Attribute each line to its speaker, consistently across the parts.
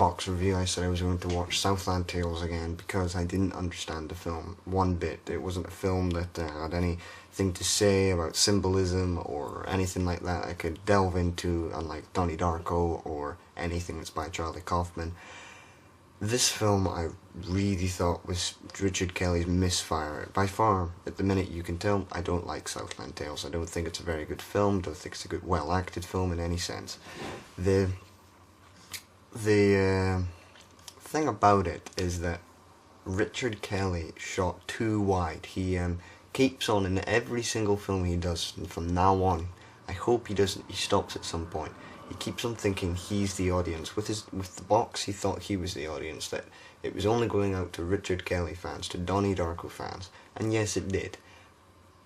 Speaker 1: box review, I said I was going to watch Southland Tales again because I didn't understand the film one bit. It wasn't a film that had anything to say about symbolism or anything like that I could delve into, unlike Donnie Darko or anything that's by Charlie Kaufman. This film I really thought was Richard Kelly's misfire. By far, at the minute you can tell, I don't like Southland Tales. I don't think it's a very good film, don't think it's a good, well-acted film in any sense. The thing about it is that Richard Kelly shot too wide. He keeps on in every single film he does from now on. I hope he stops at some point. He keeps on thinking he's the audience. With the box, he thought he was the audience, that it was only going out to Richard Kelly fans, to Donnie Darko fans, and yes, it did.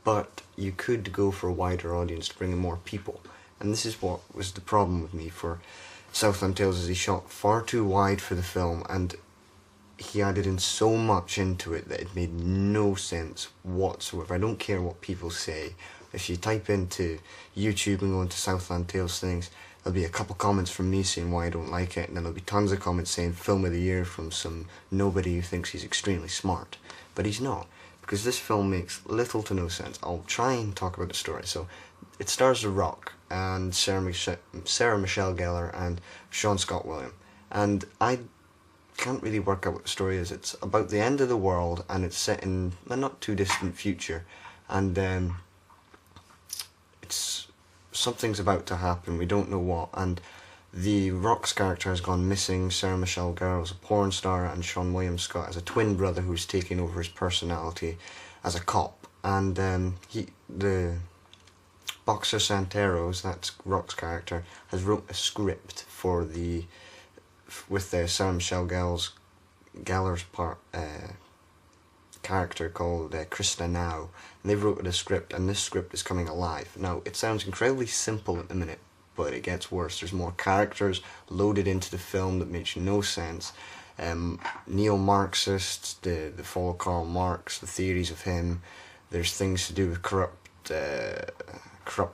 Speaker 1: But you could go for a wider audience to bring in more people, and this is what was the problem with me for Southland Tales, is he shot far too wide for the film, and he added in so much into it that it made no sense whatsoever. I don't care what people say. If you type into YouTube and go into Southland Tales things, there'll be a couple comments from me saying why I don't like it, and then there'll be tons of comments saying film of the year from some nobody who thinks he's extremely smart. But he's not, because this film makes little to no sense. I'll try and talk about the story. So, it stars The Rock and Sarah Michelle Gellar and Sean Scott William. And I can't really work out what the story is. It's about the end of the world, and it's set in a not too distant future. And something's about to happen, we don't know what, and the Rock's character has gone missing. Sarah Michelle Gellar is a porn star, and Sean William Scott has a twin brother who's taking over his personality as a cop. And the Boxer Santeros, that's Rock's character, has wrote a script for with Sarah Michelle Gellar's character called Krista Now, and they've wrote a script, and this script is coming alive. Now, it sounds incredibly simple at the minute, but it gets worse. There's more characters loaded into the film that makes no sense. Neo-Marxists, the fall of Karl Marx, the theories of him. There's things to do with corrupt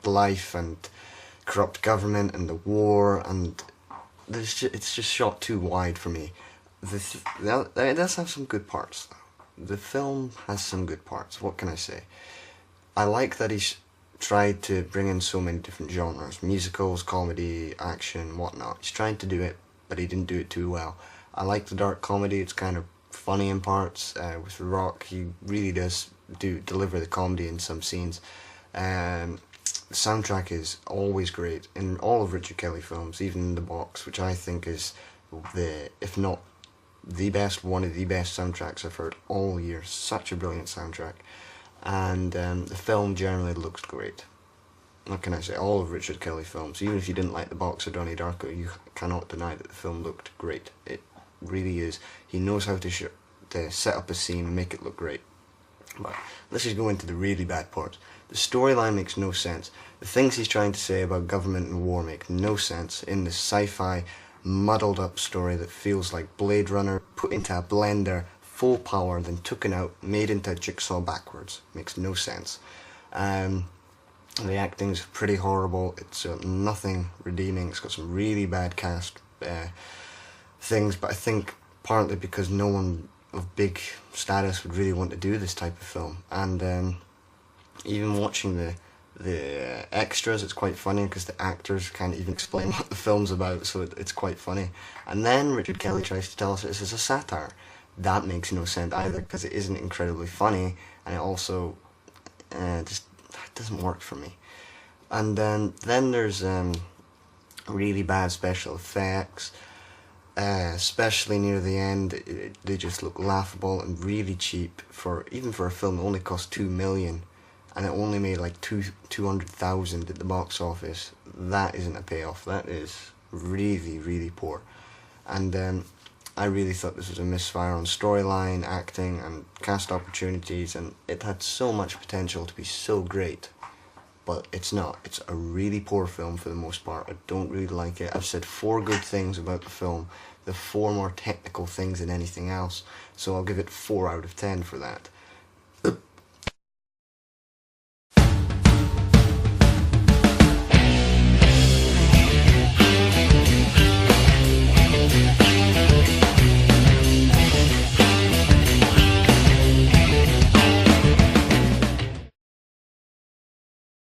Speaker 1: life and corrupt government and the war, and it's just shot too wide for me. It does have some good parts, though. The film has some good parts, what can I say? I like that he's tried to bring in so many different genres, musicals, comedy, action, whatnot. He's trying to do it, but he didn't do it too well. I like the dark comedy, it's kind of funny in parts. With The Rock, he really does deliver the comedy in some scenes. The soundtrack is always great in all of Richard Kelly films, even in The Box, which I think is if not one of the best soundtracks I've heard all year. Such a brilliant soundtrack. And the film generally looks great. What can I say? All of Richard Kelly films, even if you didn't like The Box or Donnie Darko, you cannot deny that the film looked great. It really is. He knows how to set up a scene and make it look great. But let's just go into the really bad parts. The storyline makes no sense. The things he's trying to say about government and war make no sense in this sci-fi muddled up story that feels like Blade Runner put into a blender, full power, then taken out, made into a jigsaw backwards. Makes no sense. The acting's pretty horrible. It's nothing redeeming. It's got some really bad cast things, but I think partly because no one of big status would really want to do this type of film. And even watching the extras, it's quite funny because the actors can't even explain what the film's about, so it's quite funny. And then Richard Kelly tries to tell us this is a satire. That makes no sense either, because it isn't incredibly funny, and it also just doesn't work for me. And then there's really bad special effects, especially near the end. They just look laughable and really cheap even for a film that only cost $2 million. And it only made like 200,000 at the box office. That isn't a payoff. That is really, really poor. And I really thought this was a misfire on storyline, acting, and cast opportunities, and it had so much potential to be so great. But it's not. It's a really poor film for the most part. I don't really like it. I've said 4 good things about the film. The 4 more technical things than anything else. So I'll give it 4 out of 10 for that.